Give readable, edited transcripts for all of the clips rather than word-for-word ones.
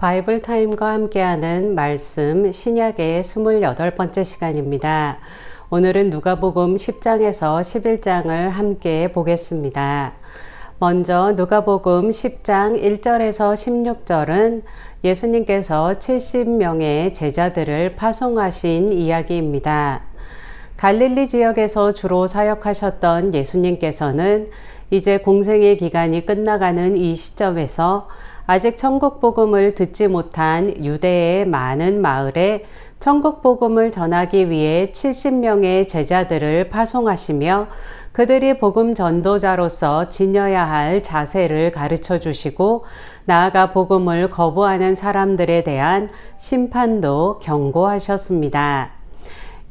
바이블 타임과 함께하는 말씀 신약의 28번째 시간입니다. 오늘은 누가복음 10장에서 11장을 함께 보겠습니다. 먼저 누가복음 10장 1절에서 16절은 예수님께서 70명의 제자들을 파송하신 이야기입니다. 갈릴리 지역에서 주로 사역하셨던 예수님께서는 이제 공생의 기간이 끝나가는 이 시점에서 아직 천국 복음을 듣지 못한 유대의 많은 마을에 천국 복음을 전하기 위해 70명의 제자들을 파송하시며 그들이 복음 전도자로서 지녀야 할 자세를 가르쳐 주시고 나아가 복음을 거부하는 사람들에 대한 심판도 경고하셨습니다.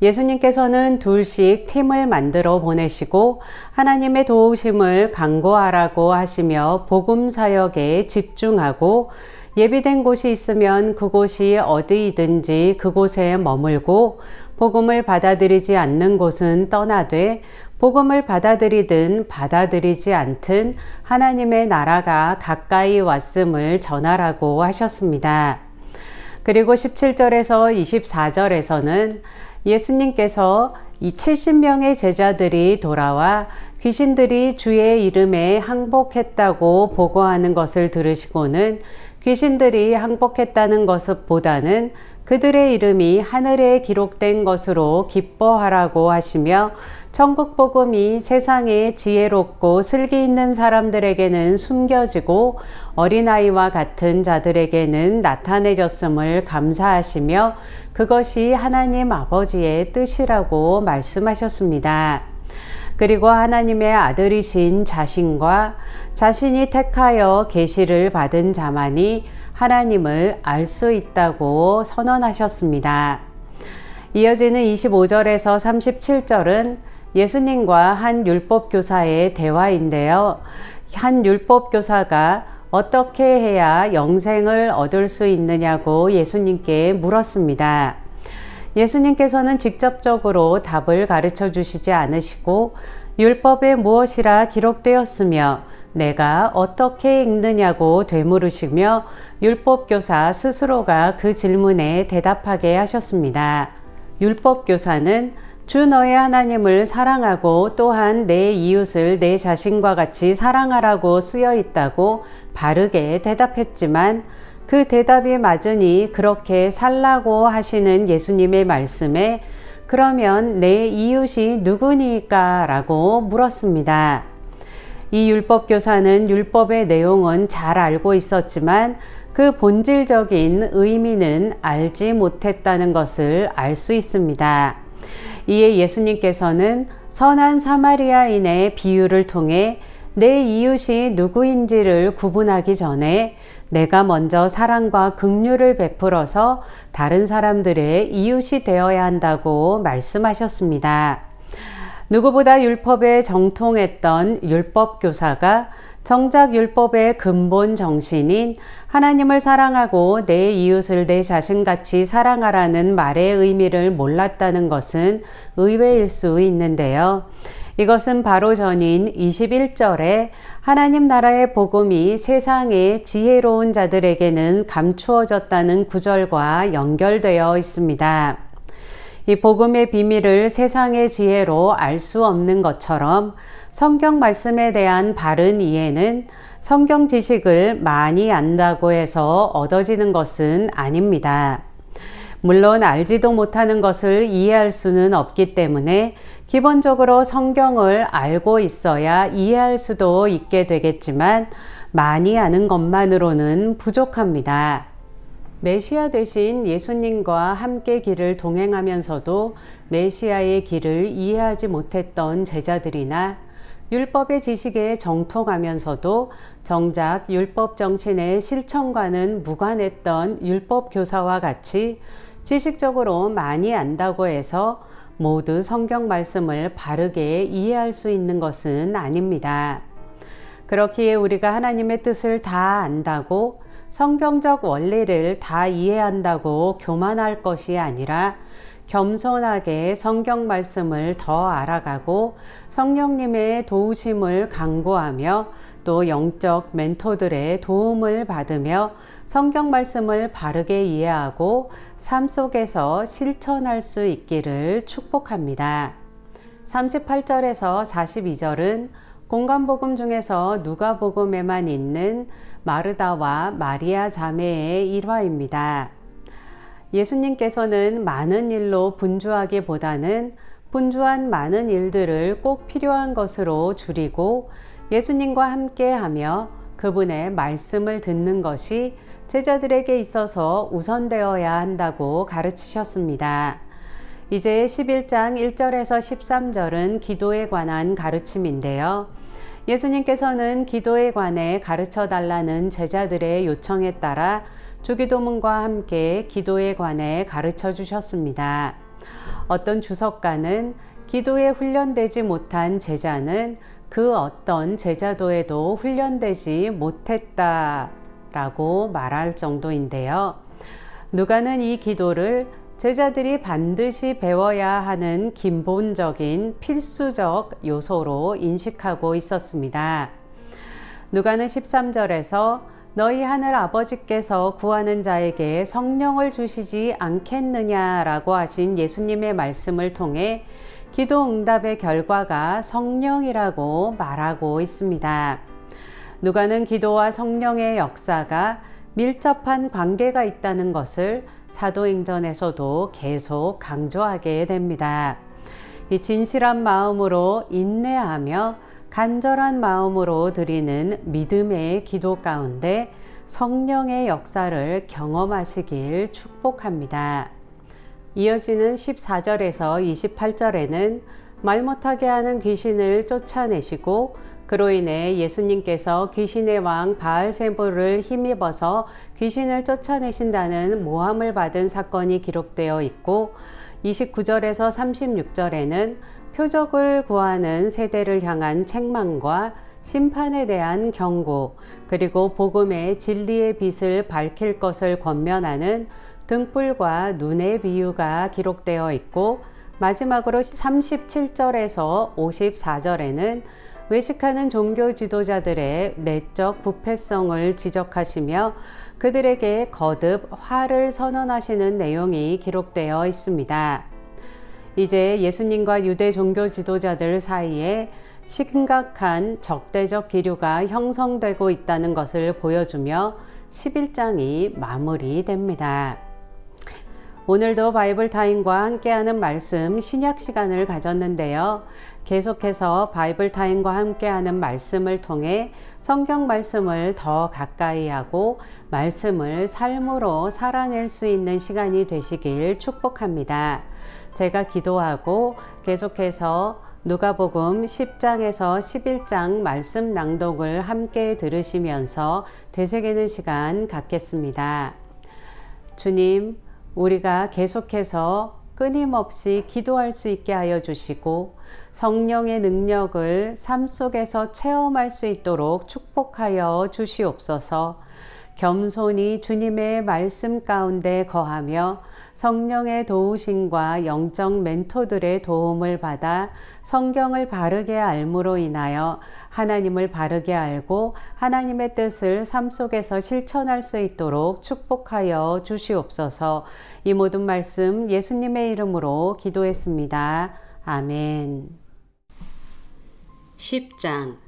예수님께서는 둘씩 팀을 만들어 보내시고 하나님의 도우심을 간구하라고 하시며 복음 사역에 집중하고 예비된 곳이 있으면 그곳이 어디이든지 그곳에 머물고 복음을 받아들이지 않는 곳은 떠나되 복음을 받아들이든 받아들이지 않든 하나님의 나라가 가까이 왔음을 전하라고 하셨습니다. 그리고 17절에서 24절에서는 예수님께서 이 70명의 제자들이 돌아와 귀신들이 주의 이름에 항복했다고 보고하는 것을 들으시고는 귀신들이 항복했다는 것보다는 그들의 이름이 하늘에 기록된 것으로 기뻐하라고 하시며 천국 복음이 세상에 지혜롭고 슬기 있는 사람들에게는 숨겨지고 어린아이와 같은 자들에게는 나타내졌음을 감사하시며 그것이 하나님 아버지의 뜻이라고 말씀하셨습니다. 그리고 하나님의 아들이신 자신과 자신이 택하여 계시를 받은 자만이 하나님을 알 수 있다고 선언하셨습니다. 이어지는 25절에서 37절은 예수님과 한 율법교사의 대화인데요. 한 율법교사가 어떻게 해야 영생을 얻을 수 있느냐고 예수님께 물었습니다. 예수님께서는 직접적으로 답을 가르쳐 주시지 않으시고 율법에 무엇이라 기록되었으며 내가 어떻게 읽느냐고 되물으시며 율법교사 스스로가 그 질문에 대답하게 하셨습니다. 율법교사는 주 너의 하나님을 사랑하고 또한 내 이웃을 내 자신과 같이 사랑하라고 쓰여 있다고 바르게 대답했지만 그 대답이 맞으니 그렇게 살라고 하시는 예수님의 말씀에 그러면 내 이웃이 누구니까? 라고 물었습니다. 이 율법교사는 율법의 내용은 잘 알고 있었지만 그 본질적인 의미는 알지 못했다는 것을 알 수 있습니다. 이에 예수님께서는 선한 사마리아인의 비유를 통해 내 이웃이 누구인지를 구분하기 전에 내가 먼저 사랑과 긍휼을 베풀어서 다른 사람들의 이웃이 되어야 한다고 말씀하셨습니다. 누구보다 율법에 정통했던 율법교사가 정작 율법의 근본 정신인 하나님을 사랑하고 내 이웃을 내 자신같이 사랑하라는 말의 의미를 몰랐다는 것은 의외일 수 있는데요. 이것은 바로 전인 21절에 하나님 나라의 복음이 세상의 지혜로운 자들에게는 감추어졌다는 구절과 연결되어 있습니다. 이 복음의 비밀을 세상의 지혜로 알 수 없는 것처럼 성경 말씀에 대한 바른 이해는 성경 지식을 많이 안다고 해서 얻어지는 것은 아닙니다. 물론 알지도 못하는 것을 이해할 수는 없기 때문에 기본적으로 성경을 알고 있어야 이해할 수도 있게 되겠지만 많이 아는 것만으로는 부족합니다. 메시아 대신 예수님과 함께 길을 동행하면서도 메시아의 길을 이해하지 못했던 제자들이나 율법의 지식에 정통하면서도 정작 율법 정신의 실천과는 무관했던 율법 교사와 같이 지식적으로 많이 안다고 해서 모두 성경 말씀을 바르게 이해할 수 있는 것은 아닙니다. 그렇기에 우리가 하나님의 뜻을 다 안다고 성경적 원리를 다 이해한다고 교만할 것이 아니라 겸손하게 성경 말씀을 더 알아가고 성령님의 도우심을 간구하며 또 영적 멘토들의 도움을 받으며 성경 말씀을 바르게 이해하고 삶 속에서 실천할 수 있기를 축복합니다. 38절에서 42절은 공관복음 중에서 누가복음에만 있는 마르다와 마리아 자매의 일화입니다. 예수님께서는 많은 일로 분주하기보다는 분주한 많은 일들을 꼭 필요한 것으로 줄이고 예수님과 함께하며 그분의 말씀을 듣는 것이 제자들에게 있어서 우선되어야 한다고 가르치셨습니다. 이제 11장 1절에서 13절은 기도에 관한 가르침인데요. 예수님께서는 기도에 관해 가르쳐 달라는 제자들의 요청에 따라 주기도문과 함께 기도에 관해 가르쳐 주셨습니다. 어떤 주석가는 기도에 훈련되지 못한 제자는 그 어떤 제자도에도 훈련되지 못했다라고 말할 정도인데요. 누가는 이 기도를 제자들이 반드시 배워야 하는 기본적인 필수적 요소로 인식하고 있었습니다. 누가는 13절에서 너희 하늘 아버지께서 구하는 자에게 성령을 주시지 않겠느냐라고 하신 예수님의 말씀을 통해 기도 응답의 결과가 성령이라고 말하고 있습니다. 누가는 기도와 성령의 역사가 밀접한 관계가 있다는 것을 사도행전에서도 계속 강조하게 됩니다. 이 진실한 마음으로 인내하며 간절한 마음으로 드리는 믿음의 기도 가운데 성령의 역사를 경험하시길 축복합니다. 이어지는 14절에서 28절에는 말 못하게 하는 귀신을 쫓아내시고 그로 인해 예수님께서 귀신의 왕 바알세불을 힘입어서 귀신을 쫓아내신다는 모함을 받은 사건이 기록되어 있고 29절에서 36절에는 표적을 구하는 세대를 향한 책망과 심판에 대한 경고, 그리고 복음의 진리의 빛을 밝힐 것을 권면하는 등불과 눈의 비유가 기록되어 있고 마지막으로 37절에서 54절에는 외식하는 종교 지도자들의 내적 부패성을 지적하시며 그들에게 거듭 화를 선언하시는 내용이 기록되어 있습니다. 이제 예수님과 유대 종교 지도자들 사이에 심각한 적대적 기류가 형성되고 있다는 것을 보여주며 11장이 마무리됩니다. 오늘도 바이블 타임과 함께하는 말씀 신약 시간을 가졌는데요. 계속해서 바이블 타임과 함께하는 말씀을 통해 성경 말씀을 더 가까이 하고 말씀을 삶으로 살아낼 수 있는 시간이 되시길 축복합니다. 제가 기도하고 계속해서 누가복음 10장에서 11장 말씀 낭독을 함께 들으시면서 되새기는 시간 갖겠습니다. 주님, 우리가 계속해서 끊임없이 기도할 수 있게 하여 주시고 성령의 능력을 삶 속에서 체험할 수 있도록 축복하여 주시옵소서. 겸손히 주님의 말씀 가운데 거하며 성령의 도우심과 영적 멘토들의 도움을 받아 성경을 바르게 알므로 인하여 하나님을 바르게 알고 하나님의 뜻을 삶 속에서 실천할 수 있도록 축복하여 주시옵소서. 이 모든 말씀 예수님의 이름으로 기도했습니다. 아멘. 10장.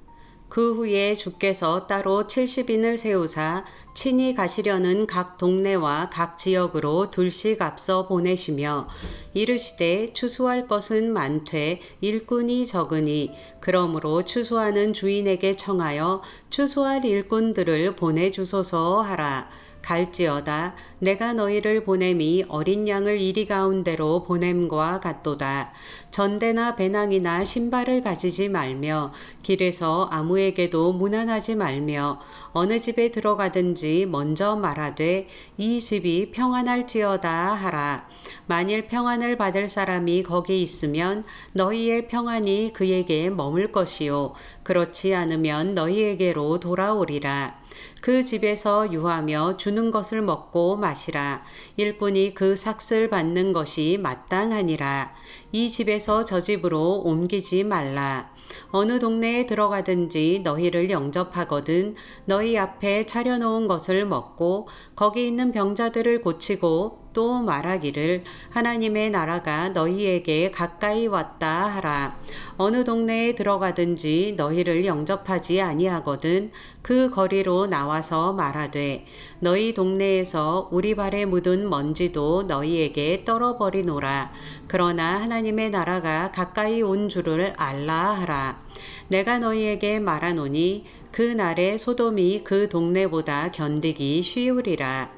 그 후에 주께서 따로 70인을 세우사 친히 가시려는 각 동네와 각 지역으로 둘씩 앞서 보내시며 이르시되 추수할 것은 많되 일꾼이 적으니 그러므로 추수하는 주인에게 청하여 추수할 일꾼들을 보내주소서 하라. 갈지어다 내가 너희를 보냄이 어린 양을 이리 가운데로 보냄과 같도다. 전대나 배낭이나 신발을 가지지 말며 길에서 아무에게도 무난하지 말며 어느 집에 들어가든지 먼저 말하되 이 집이 평안할지어다 하라. 만일 평안을 받을 사람이 거기 있으면 너희의 평안이 그에게 머물 것이요 그렇지 않으면 너희에게로 돌아오리라. 그 집에서 유하며 주는 것을 먹고 마시라. 일꾼이 그 삭슬 받는 것이 마땅하니라. 이 집에서 저 집으로 옮기지 말라. 어느 동네에 들어가든지 너희를 영접하거든 너희 앞에 차려놓은 것을 먹고 거기 있는 병자들을 고치고 또 말하기를 하나님의 나라가 너희에게 가까이 왔다 하라. 어느 동네에 들어가든지 너희를 영접하지 아니하거든 그 거리로 나와서 말하되 너희 동네에서 우리 발에 묻은 먼지도 너희에게 떨어버리노라. 그러나 하나님의 나라가 가까이 온 줄을 알라 하라. 내가 너희에게 말하노니 그 날에 소돔이 그 동네보다 견디기 쉬우리라.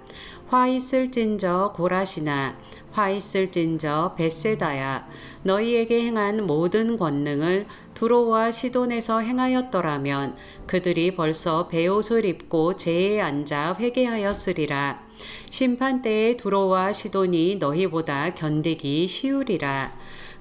화 있을진저 고라시나 화 있을진저 벳세다야. 너희에게 행한 모든 권능을 두로와 시돈에서 행하였더라면 그들이 벌써 베옷을 입고 제에 앉아 회개하였으리라. 심판때에 두로와 시돈이 너희보다 견디기 쉬우리라.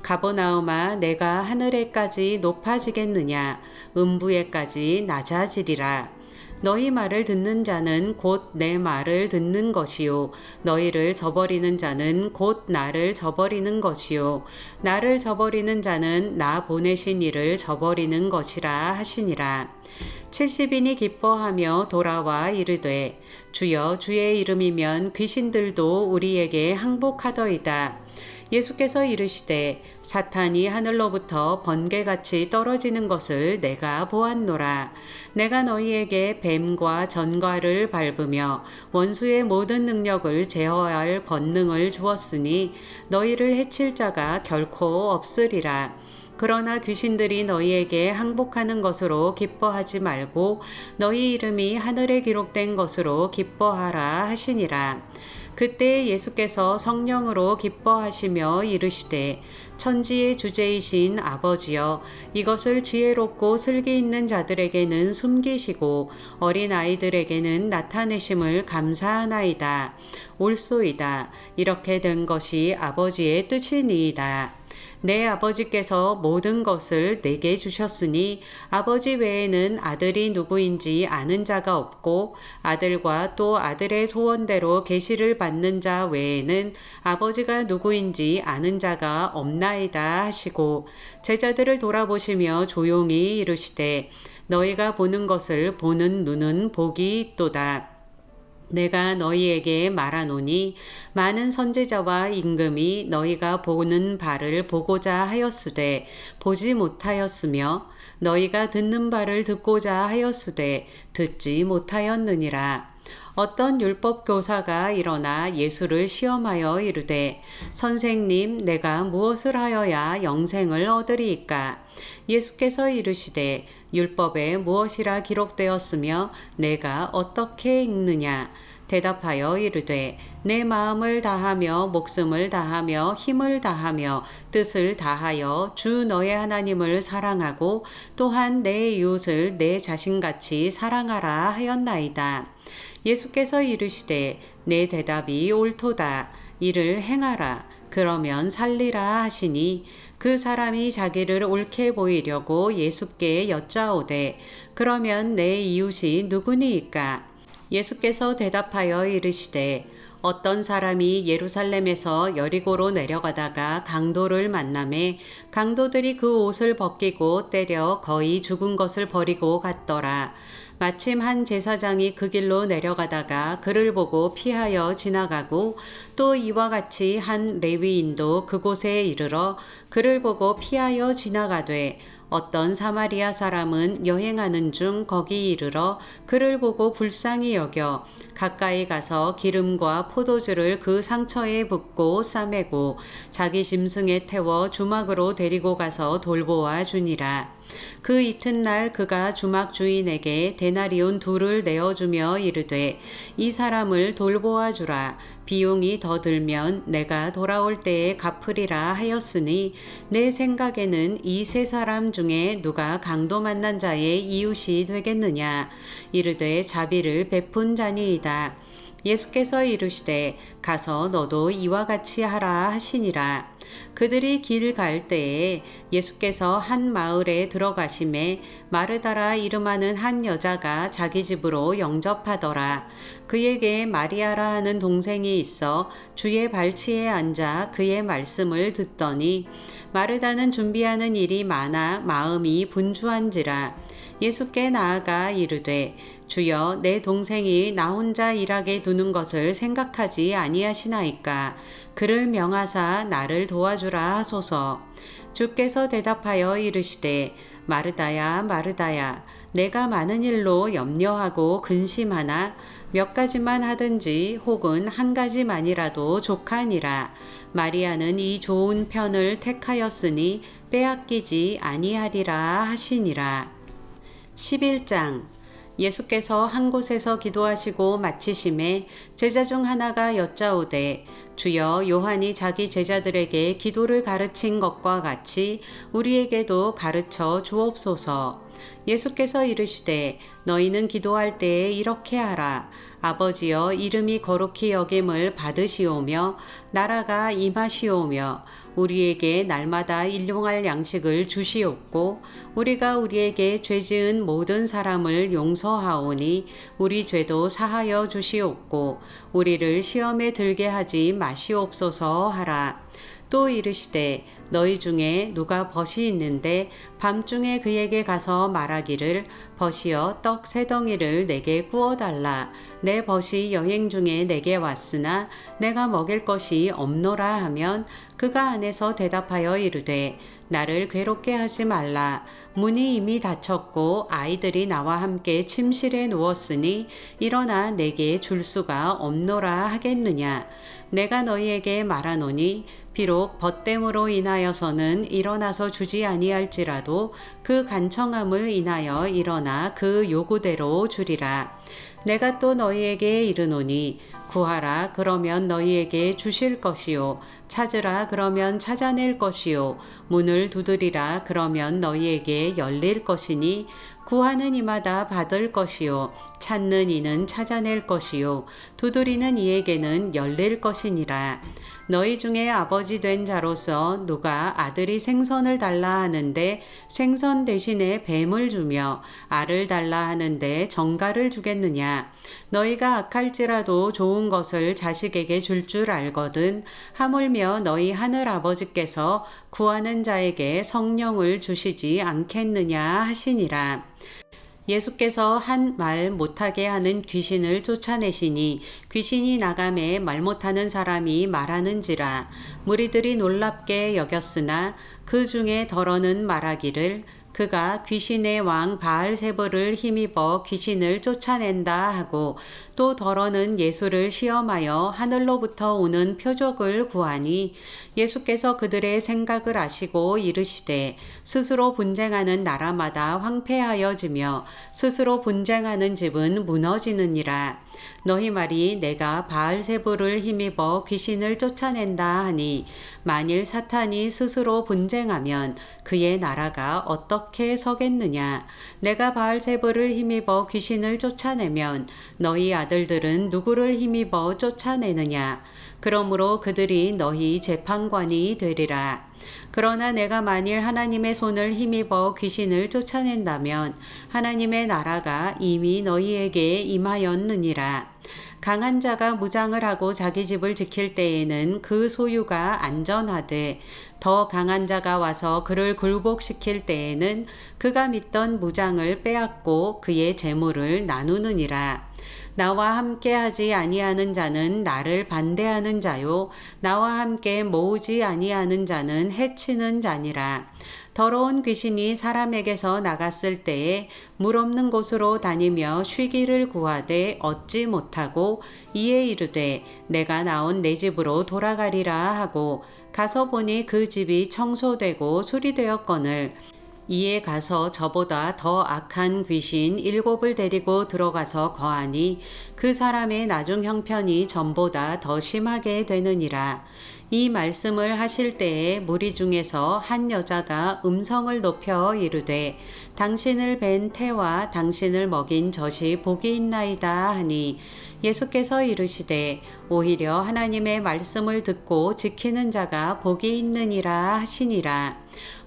가버나움아 내가 하늘에까지 높아지겠느냐 음부에까지 낮아지리라. 너희 말을 듣는 자는 곧 내 말을 듣는 것이요 너희를 저버리는 자는 곧 나를 저버리는 것이요 나를 저버리는 자는 나 보내신 이를 저버리는 것이라 하시니라. 70인이 기뻐하며 돌아와 이르되 주여 주의 이름이면 귀신들도 우리에게 항복하더이다. 예수께서 이르시되 사탄이 하늘로부터 번개같이 떨어지는 것을 내가 보았노라. 내가 너희에게 뱀과 전갈을 밟으며 원수의 모든 능력을 제어할 권능을 주었으니 너희를 해칠 자가 결코 없으리라. 그러나 귀신들이 너희에게 항복하는 것으로 기뻐하지 말고 너희 이름이 하늘에 기록된 것으로 기뻐하라 하시니라. 그때 예수께서 성령으로 기뻐하시며 이르시되 천지의 주제이신 아버지여 이것을 지혜롭고 슬기 있는 자들에게는 숨기시고 어린아이들에게는 나타내심을 감사하나이다. 옳소이다. 이렇게 된 것이 아버지의 뜻이니이다. 내 아버지께서 모든 것을 내게 주셨으니 아버지 외에는 아들이 누구인지 아는 자가 없고 아들과 또 아들의 소원대로 계시를 받는 자 외에는 아버지가 누구인지 아는 자가 없나이다 하시고 제자들을 돌아보시며 조용히 이르시되 너희가 보는 것을 보는 눈은 복이 있도다. 내가 너희에게 말하노니 많은 선지자와 임금이 너희가 보는 바를 보고자 하였으되 보지 못하였으며 너희가 듣는 바를 듣고자 하였으되 듣지 못하였느니라. 어떤 율법 교사가 일어나 예수를 시험하여 이르되 선생님 내가 무엇을 하여야 영생을 얻으리이까? 예수께서 이르시되 율법에 무엇이라 기록되었으며 내가 어떻게 읽느냐? 대답하여 이르되 내 마음을 다하며 목숨을 다하며 힘을 다하며 뜻을 다하여 주 너의 하나님을 사랑하고 또한 내 이웃을 내 자신같이 사랑하라 하였나이다. 예수께서 이르시되 내 대답이 옳도다. 이를 행하라. 그러면 살리라 하시니 그 사람이 자기를 옳게 보이려고 예수께 여짜오되 그러면 내 이웃이 누구니이까? 예수께서 대답하여 이르시되 어떤 사람이 예루살렘에서 여리고로 내려가다가 강도를 만나매 강도들이 그 옷을 벗기고 때려 거의 죽은 것을 버리고 갔더라. 마침 한 제사장이 그 길로 내려가다가 그를 보고 피하여 지나가고 또 이와 같이 한 레위인도 그곳에 이르러 그를 보고 피하여 지나가되 어떤 사마리아 사람은 여행하는 중 거기 이르러 그를 보고 불쌍히 여겨 가까이 가서 기름과 포도주를 그 상처에 붓고 싸매고 자기 짐승에 태워 주막으로 데리고 가서 돌보아 주니라. 그 이튿날 그가 주막 주인에게 데나리온 2를 내어주며 이르되 이 사람을 돌보아 주라. 비용이 더 들면 내가 돌아올 때에 갚으리라 하였으니 내 생각에는 이 3사람 중에 누가 강도 만난 자의 이웃이 되겠느냐? 이르되 자비를 베푼 자니이다. 예수께서 이르시되 가서 너도 이와 같이 하라 하시니라. 그들이 길 갈 때에 예수께서 한 마을에 들어가심에 마르다라 이름하는 한 여자가 자기 집으로 영접하더라. 그에게 마리아라 하는 동생이 있어 주의 발치에 앉아 그의 말씀을 듣더니 마르다는 준비하는 일이 많아 마음이 분주한지라. 예수께 나아가 이르되 주여 내 동생이 나 혼자 일하게 두는 것을 생각하지 아니하시나이까. 그를 명하사 나를 도와주라 하소서. 주께서 대답하여 이르시되 마르다야 마르다야 내가 많은 일로 염려하고 근심하나 몇 가지만 하든지 혹은 한 가지만이라도 족하니라. 마리아는 이 좋은 편을 택하였으니 빼앗기지 아니하리라 하시니라. 11장. 예수께서 한 곳에서 기도하시고 마치심에 제자 중 하나가 여짜오되 주여 요한이 자기 제자들에게 기도를 가르친 것과 같이 우리에게도 가르쳐 주옵소서. 예수께서 이르시되 너희는 기도할 때에 이렇게 하라. 아버지여 이름이 거룩히 여김을 받으시오며 나라가 임하시오며 우리에게 날마다 일용할 양식을 주시옵고 우리가 우리에게 죄 지은 모든 사람을 용서하오니 우리 죄도 사하여 주시옵고 우리를 시험에 들게 하지 마시옵소서 하라. 또 이르시되 너희 중에 누가 벗이 있는데 밤중에 그에게 가서 말하기를 벗이여 떡 세 덩이를 내게 구워달라. 내 벗이 여행 중에 내게 왔으나 내가 먹일 것이 없노라 하면 그가 안에서 대답하여 이르되 나를 괴롭게 하지 말라. 문이 이미 닫혔고 아이들이 나와 함께 침실에 누웠으니 일어나 내게 줄 수가 없노라 하겠느냐. 내가 너희에게 말하노니 비록 벗됨으로 인하여서는 일어나서 주지 아니할지라도 그 간청함을 인하여 일어나 그 요구대로 주리라. 내가 또 너희에게 이르노니 구하라 그러면 너희에게 주실 것이요 찾으라 그러면 찾아낼 것이요 문을 두드리라 그러면 너희에게 열릴 것이니 구하는 이마다 받을 것이요 찾는 이는 찾아낼 것이요 두드리는 이에게는 열릴 것이니라. 너희 중에 아버지 된 자로서 누가 아들이 생선을 달라 하는데 생선 대신에 뱀을 주며 알을 달라 하는데 정갈을 주겠느냐. 너희가 악할지라도 좋은 것을 자식에게 줄 줄 알거든 하물며 너희 하늘 아버지께서 구하는 자에게 성령을 주시지 않겠느냐 하시니라. 예수께서 한 말 못하게 하는 귀신을 쫓아내시니 귀신이 나감에 말 못하는 사람이 말하는지라. 무리들이 놀랍게 여겼으나 그 중에 더러는 말하기를 그가 귀신의 왕 바알세불을 힘입어 귀신을 쫓아낸다 하고 또 더러는 예수를 시험하여 하늘로부터 오는 표적을 구하니 예수께서 그들의 생각을 아시고 이르시되 스스로 분쟁하는 나라마다 황폐하여지며 스스로 분쟁하는 집은 무너지느니라. 너희 말이 내가 바알세불을 힘입어 귀신을 쫓아낸다 하니 만일 사탄이 스스로 분쟁하면 그의 나라가 어떻게 서겠느냐. 내가 바알세불을 힘입어 귀신을 쫓아내면 너희 아들들은 누구를 힘입어 쫓아내느냐. 그러므로 그들이 너희 재판관이 되리라. 그러나 내가 만일 하나님의 손을 힘입어 귀신을 쫓아낸다면 하나님의 나라가 이미 너희에게 임하였느니라. 강한 자가 무장을 하고 자기 집을 지킬 때에는 그 소유가 안전하되 더 강한 자가 와서 그를 굴복시킬 때에는 그가 믿던 무장을 빼앗고 그의 재물을 나누느니라. 나와 함께 하지 아니하는 자는 나를 반대하는 자요 나와 함께 모으지 아니하는 자는 해치는 자니라. 더러운 귀신이 사람에게서 나갔을 때에 물 없는 곳으로 다니며 쉬기를 구하되 얻지 못하고 이에 이르되 내가 나온 내 집으로 돌아가리라 하고 가서 보니 그 집이 청소되고 수리되었거늘 이에 가서 저보다 더 악한 귀신 7을 데리고 들어가서 거하니 그 사람의 나중 형편이 전보다 더 심하게 되느니라. 이 말씀을 하실 때에 무리 중에서 한 여자가 음성을 높여 이르되 당신을 뵌 태와 당신을 먹인 젖이 복이 있나이다 하니 예수께서 이르시되 오히려 하나님의 말씀을 듣고 지키는 자가 복이 있느니라 하시니라.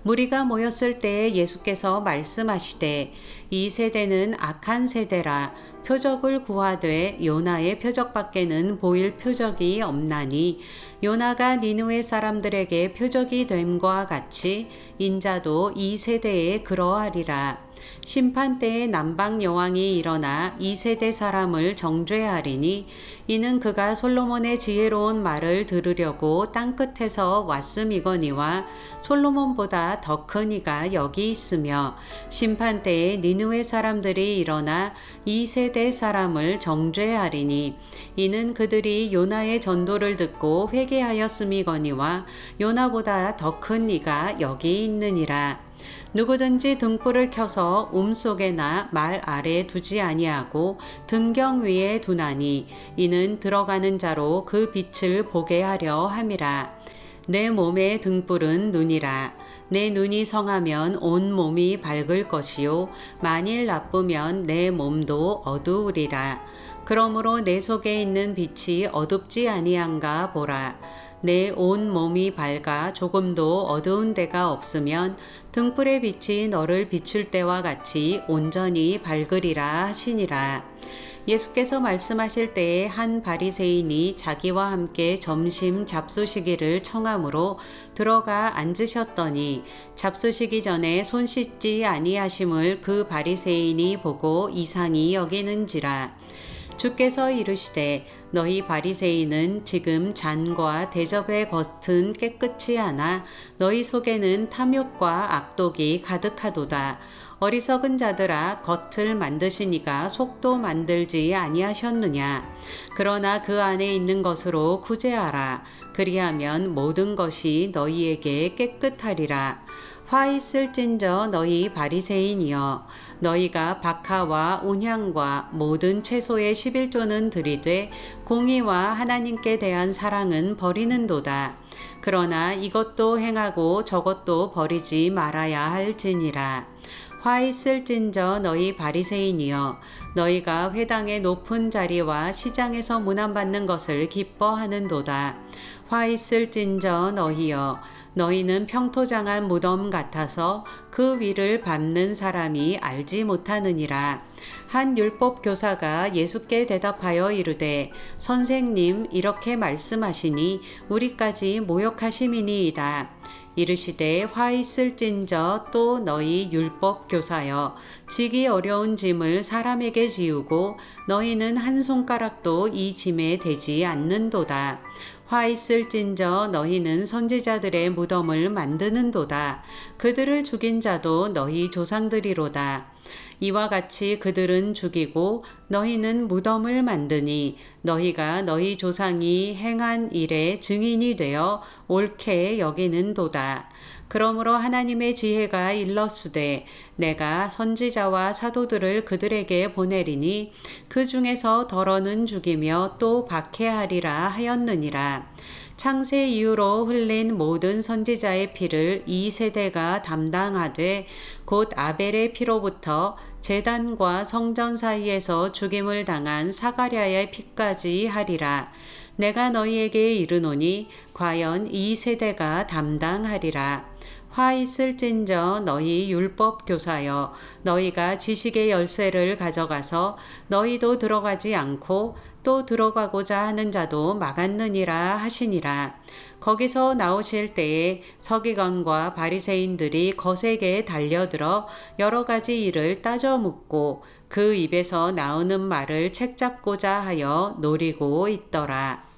무리가 모였을 때에 예수께서 말씀하시되 이 세대는 악한 세대라. 표적을 구하되 요나의 표적밖에는 보일 표적이 없나니 요나가 니느웨 사람들에게 표적이 됨과 같이 인자도 이 세대에 그러하리라. 심판 때에 남방 여왕이 일어나 이 세대 사람을 정죄하리니 이는 그가 솔로몬의 지혜로운 말을 들으려고 땅끝에서 왔음이거니와 솔로몬보다 더 큰 이가 여기 있으며 심판 때에 니느웨 사람들이 일어나 이 세대 사람을 정죄하리니 이는 그들이 요나의 전도를 듣고 회개하였음이거니와 요나보다 더 큰 이가 여기 있느니라. 누구든지 등불을 켜서 속에나 말 아래 두지 아니하고 등경 위에 두나니 이는 들어가는 자로 그 빛을 보게 하려 함이라. 내 몸의 등불은 눈이라. 내 눈이 성하면 온 몸이 밝을 것이요 만일 나쁘면 내 몸도 어두우리라. 그러므로 내 속에 있는 빛이 어둡지 아니한가 보라. 내 온 몸이 밝아 조금도 어두운 데가 없으면 등불의 빛이 너를 비출 때와 같이 온전히 밝으리라 하시니라. 예수께서 말씀하실 때에 한 바리새인이 자기와 함께 점심 잡수시기를 청함으로 들어가 앉으셨더니 잡수시기 전에 손 씻지 아니하심을 그 바리새인이 보고 이상히 여기는지라. 주께서 이르시되 너희 바리새인은 지금 잔과 대접의 겉은 깨끗이 하나 너희 속에는 탐욕과 악독이 가득하도다. 어리석은 자들아 겉을 만드시니가 속도 만들지 아니하셨느냐. 그러나 그 안에 있는 것으로 구제하라. 그리하면 모든 것이 너희에게 깨끗하리라. 화 있을진저 너희 바리새인이여 너희가 박하와 온향과 모든 채소의 11조는 들이되 공의와 하나님께 대한 사랑은 버리는도다. 그러나 이것도 행하고 저것도 버리지 말아야 할지니라. 화 있을진저 너희 바리새인이여 너희가 회당의 높은 자리와 시장에서 문안받는 것을 기뻐하는도다. 화 있을진저 너희여 너희는 평토장한 무덤 같아서 그 위를 밟는 사람이 알지 못하느니라. 한 율법 교사가 예수께 대답하여 이르되 선생님 이렇게 말씀하시니 우리까지 모욕하심이니이다. 이르시되 화 있을진저 또 너희 율법 교사여 지기 어려운 짐을 사람에게 지우고 너희는 한 손가락도 이 짐에 대지 않는도다. 화 있을진저 너희는 선지자들의 무덤을 만드는도다. 그들을 죽인 자도 너희 조상들이로다. 이와 같이 그들은 죽이고 너희는 무덤을 만드니 너희가 너희 조상이 행한 일의 증인이 되어 옳게 여기는도다. 그러므로 하나님의 지혜가 일렀으되 내가 선지자와 사도들을 그들에게 보내리니 그 중에서 덜어는 죽이며 또 박해하리라 하였느니라. 창세 이후로 흘린 모든 선지자의 피를 이 세대가 담당하되 곧 아벨의 피로부터 제단과 성전 사이에서 죽임을 당한 사가랴의 피까지 하리라. 내가 너희에게 이르노니 과연 이 세대가 담당하리라. 화 있을진저 너희 율법 교사여 너희가 지식의 열쇠를 가져가서 너희도 들어가지 않고 또 들어가고자 하는 자도 막았느니라 하시니라. 거기서 나오실 때에 서기관과 바리새인들이 거세게 달려들어 여러 가지 일을 따져 묻고 그 입에서 나오는 말을 책잡고자 하여 노리고 있더라.